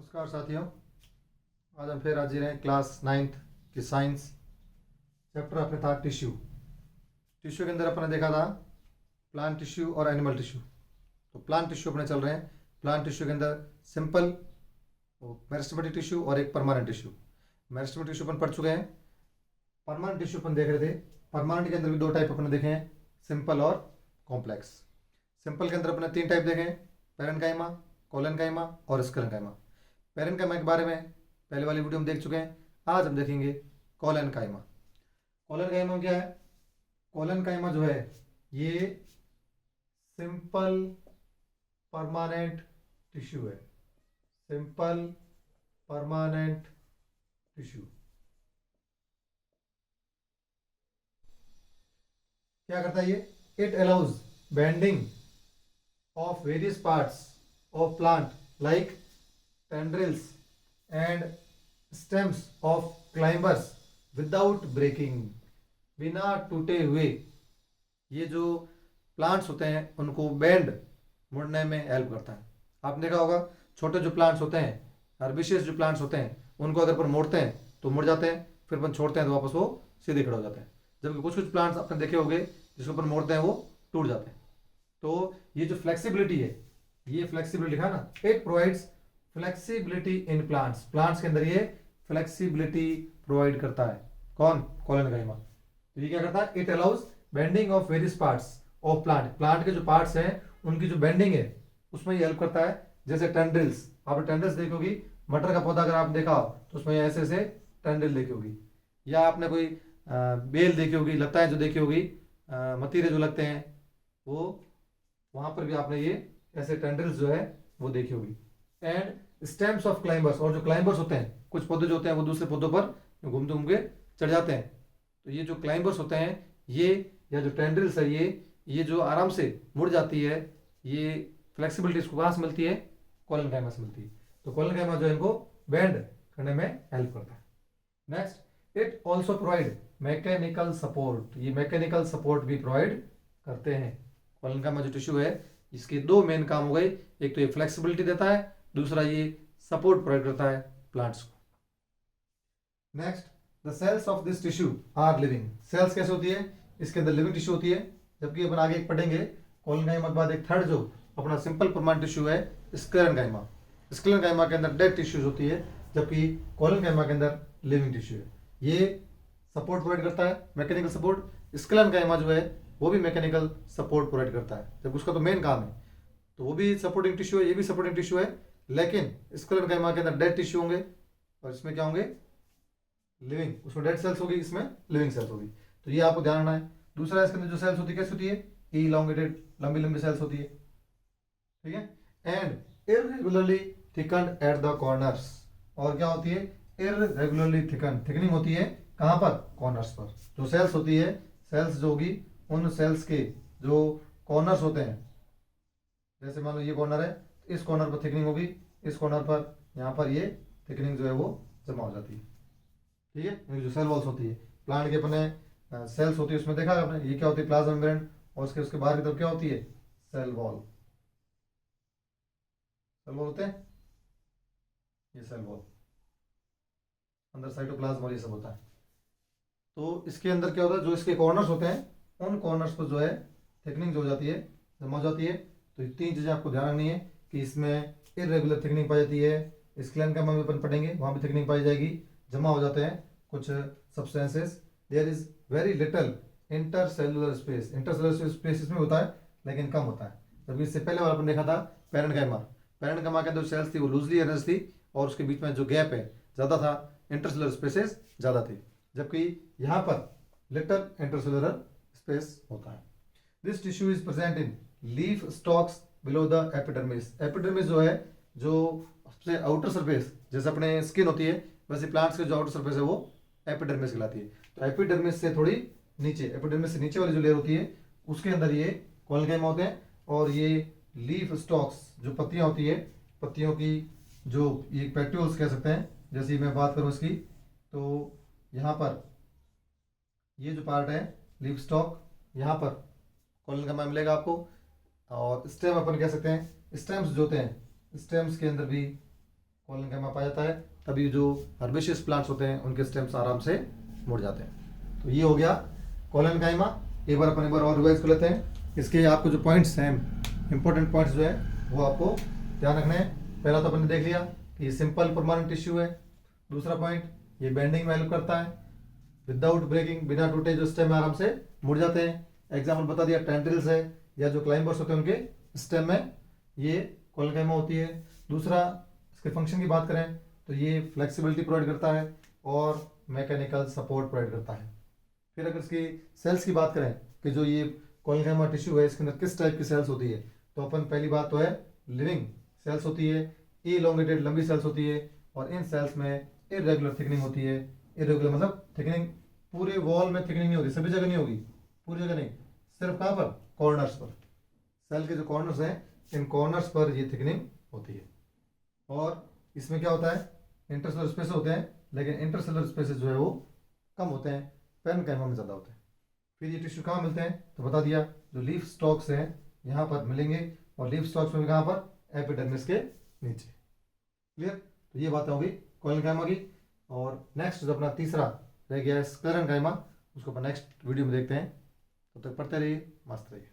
नमस्कार साथियों। आज हम फिर हाजिर हैं क्लास 9th की साइंस चैप्टर अपने था टिश्यू। टिश्यू के अंदर अपने देखा था प्लांट टिश्यू और एनिमल टिश्यू। तो प्लांट टिश्यू अपने चल रहे हैं। प्लांट टिश्यू के अंदर सिंपल मेरिस्टेमेटिक टिश्यू और एक परमानेंट टिश्यू। मेरिस्टेमेटिक टिश्यू अपन पढ़ चुके हैं। परमानेंट टिश्यू अपन देख रहे थे। परमानेंट के अंदर भी दो टाइप अपने देखे हैं, सिंपल और कॉम्प्लेक्स। सिंपल के अंदर अपने तीन टाइप देखे हैं, पैरेन्काइमा, कोलेनकाइमा और स्क्लेरेन्काइमा। पैरेन्काइमा के बारे में पहले वाली वीडियो में देख चुके हैं। आज हम देखेंगे कोलेनकाइमा। कोलेनकाइमा क्या है? कोलेनकाइमा जो है ये सिंपल परमानेंट टिश्यू है। सिंपल परमानेंट टिश्यू क्या करता है ये? It allows bending of various parts of plant like tendrils and stems of climbers without breaking, बिना टूटे हुए ये जो प्लांट्स होते हैं उनको बेंड मुड़ने में हेल्प करता है। आपने देखा होगा छोटे जो प्लांट्स होते हैं, हर्बिशियस जो प्लांट्स होते हैं, उनको अगर अपन मोड़ते हैं तो मुड़ जाते हैं, फिर अपन छोड़ते हैं तो वापस वो सीधे खड़े हो जाते हैं। जबकि कुछ कुछ प्लांट्स आपने देखे होंगे जिसको अपन मोड़ते हैं वो टूट जाते हैं। तो ये जो फ्लेक्सिबिलिटी है, ये फ्लेक्सिबिलिटी लिखा ना, it provides flexibility in plants. Plants के अंदर ये फ्लेक्सिबिलिटी प्रोवाइड करता है। कौन? कोलेनकाइमा। तो ये क्या करता है? It allows bending of various parts of plant. Plant के जो पार्ट्स हैं उनकी जो बेंडिंग है उसमें ये हेल्प करता है। जैसे टेंड्रिल्स, आपने टेंड्रिल्स देखी होगी, मटर का पौधा अगर आपने देखा हो तो उसमें ऐसे ऐसे टेंड्रिल देखी होगी, या आपने कोई बेल देखी होगी, लताएं जो देखी होगी, मतीरे जो लगते हैं, वो वहां पर भी आपने ये ऐसे टेंड्रिल्स जो है वो देखी होगी। एंड स्टेम्स ऑफ क्लाइंबर्स, और जो क्लाइंबर्स होते हैं, कुछ पौधे जो होते हैं वो दूसरे पौधों पर घूमते घूम के चढ़ जाते हैं। तो ये जो क्लाइंबर्स होते हैं ये, या जो टेंड्रिल्स है ये जो आराम से मुड़ जाती है, ये फ्लेक्सिबिलिटी इसको कहाँ से मिलती है? कोलेनकाइमा से मिलती है। तो कोलेनकाइमा जो है इनको बेंड करने में हेल्प करता है। Next, it also provide mechanical support. ये मैकेनिकल सपोर्ट भी प्रोवाइड करते हैं। कोलेनकाइमा जो टिश्यू है इसके दो मेन काम हो गए, एक तो ये फ्लेक्सिबिलिटी देता है, दूसरा ये सपोर्ट प्रोवाइड करता है प्लांट्स को। Next, the cells of this tissue are living. Cells कैसे होती है? इसके अंदर लिविंग टिश्यू होती है। जबकि अपन आगे एक पढ़ेंगे कोलेनकाइमा के बाद एक थर्ड जो अपना सिंपल परमानेंट टिश्यू है स्क्लेरेन्काइमा। स्क्लेरेन्काइमा के अंदर डेड टिश्यूज होती है, जबकि कोलेनकाइमा के अंदर लिविंग टिश्यू है। ये सपोर्ट प्रोवाइड करता है, मैकेनिकल सपोर्ट। स्क्लेरेन्काइमा जो है वो भी मैकेनिकल सपोर्ट प्रोवाइड करता है, जब उसका तो मेन काम है। तो वो भी सपोर्टिंग टिश्यू है, ये भी सपोर्टिंग टिश्यू है, लेकिन स्क्लेरेन्काइमा के अंदर डेड टिश्यू होंगे और इसमें क्या होंगे? लिविंग। उसमें डेड सेल्स होगी, इसमें लिविंग सेल्स होगी। तो ये आपको ध्यान रखना है। दूसरा, इसके अंदर जो सेल्स होती है कैसे होती है? इलॉन्गेटेड, लंबी लंबी सेल्स होती है, ठीक है। And irregularly thickened at the corners. और क्या होती है? इररेगुलरली थिकन, थिकनिंग होती है कहाँ पर? कॉर्नर्स पर। जो सेल्स होती है, सेल्स जो होगी उन सेल्स के जो कॉर्नर्स होते हैं, जैसे मान लो ये कॉर्नर है, इस कॉर्नर पर थिकनिंग होगी, इस कॉर्नर पर, यहाँ पर ये थिकनिंग जो है वो जमा हो जाती है, ठीक है। जो सेल वॉल्स होती है प्लांट के, अपने सेल्स होती है, उसमें देखा आपने ये क्या होती है? Plasma membrane. और उसके बाहर की तरफ क्या होती है? Cell wall. सेल वॉल होते हैं, ये सेल वॉल, अंदर साइटोप्लाज्म और ये सब होता है। तो इसके अंदर क्या होता है? जो इसके कॉर्नर्स होते हैं उन कॉर्नर्स पर जो है थिकनिंग जो हो जाती है, जमा हो जाती है। तो ये तीन चीज़ें आपको ध्यान रखनी है कि इसमें इरेगुलर थिकनिंग पाई जाती है, स्क्लेरेन्काइमा में अपन पढ़ेंगे वहाँ भी थिकनिंग पाई जाएगी, जमा हो जाते हैं कुछ substances. There is very little intercellular space. Intercellular space इसमें होता है लेकिन कम होता है। जबकि इससे पहले वाला अपन देखा था पैरेन्काइमा। पैरेन्काइमा के अंदर सेल्स थी वो लूजली अरेंज थी और उसके बीच में जो गैप है ज़्यादा था, इंटरसेलुलर स्पेसेस ज़्यादा थी। जबकि यहाँ पर लिटल इंटरसेलुलर स्पेस होता है। This tissue is present in leaf stocks below the epidermis. Epidermis जो है, जो सबसे आउटर सरफेस, जैसे अपने स्किन होती है वैसे प्लांट्स के जो आउटर सरफेस है वो एपिडर्मिस कहलाती है। तो एपिडर्मिस से थोड़ी नीचे, एपिडर्मिस से नीचे वाली जो लेयर होती है उसके अंदर ये कोलेनकाइमा होते हैं। और ये लीफ स्टॉक्स, जो पत्तियां होती है, पत्तियों की जो ये पेट्यूल्स कह सकते हैं, जैसे मैं बात करूँ इसकी, तो यहाँ पर ये जो पार्ट है लीफ स्टॉक, यहाँ पर कोलेनकाइमा मिलेगा आपको। और स्टेम अपन कह सकते हैं, स्टेम्स जो होते हैं, स्टेम्स के अंदर भी कोलेनकाइमा पाया जाता है, तभी जो हर्बेशियस प्लांट्स होते हैं उनके स्टेम्स आराम से मुड़ जाते हैं। तो ये हो गया कोलेनकाइमा। एक बार और रिवाइज कर लेते हैं। इसके आपको जो पॉइंट्स हैं, इंपॉर्टेंट पॉइंट्स जो है वो आपको ध्यान रखना है। पहला तो अपन ने देख लिया कि ये सिंपल परमानेंट टिश्यू है। दूसरा पॉइंट, ये बेंडिंग में हेल्प करता है, विदाउट ब्रेकिंग, बिना टूटे जो स्टेम आराम से मुड़ जाते हैं। एग्जाम्पल बता दिया, टेंड्रिल्स है या जो क्लाइंबर्स होते हैं उनके स्टेम में ये कोलेनकाइमा होती है। दूसरा, इसके फंक्शन की बात करें तो ये फ्लेक्सिबिलिटी प्रोवाइड करता है और मैकेनिकल सपोर्ट प्रोवाइड करता है। फिर अगर इसकी सेल्स की बात करें कि जो ये कोलेनकाइमा टिश्यू है इसके अंदर किस टाइप की सेल्स होती है, तो अपन पहली बात तो है लिविंग सेल्स होती है, इलोंगेटेड लंबी सेल्स होती है, और इन सेल्स में इरेगुलर थिकनिंग होती है। इरेगुलर मतलब थिकनिंग पूरे वॉल में थिकनिंग नहीं होती, सभी जगह नहीं होगी, पूरी जगह नहीं, सिर्फ कहाँ पर, कॉर्नर्स पर। सेल के जो कॉर्नर्स हैं इन कॉर्नर्स पर ये थिकनिंग होती है। और इसमें क्या होता है, इंटरसेलुलर स्पेस होते हैं, लेकिन इंटरसेलुलर स्पेसेस जो है वो कम होते हैं, पेरेन्काइमा में ज़्यादा होते हैं। फिर ये टिश्यू कहाँ मिलते हैं, तो बता दिया जो लीफ स्टॉक्स हैं यहाँ पर मिलेंगे, और लीफ स्टॉक्स में भी कहाँ पर, एपिडर्मिस के नीचे। क्लियर। तो ये बात होगी कोलेनकाइमा की। और नेक्स्ट जो अपना तीसरा रह गया है स्क्लेरेनकाइमा, उसको अपन नेक्स्ट वीडियो में देखते हैं। तब तक पढ़ते रहिए, मस्त रहिए।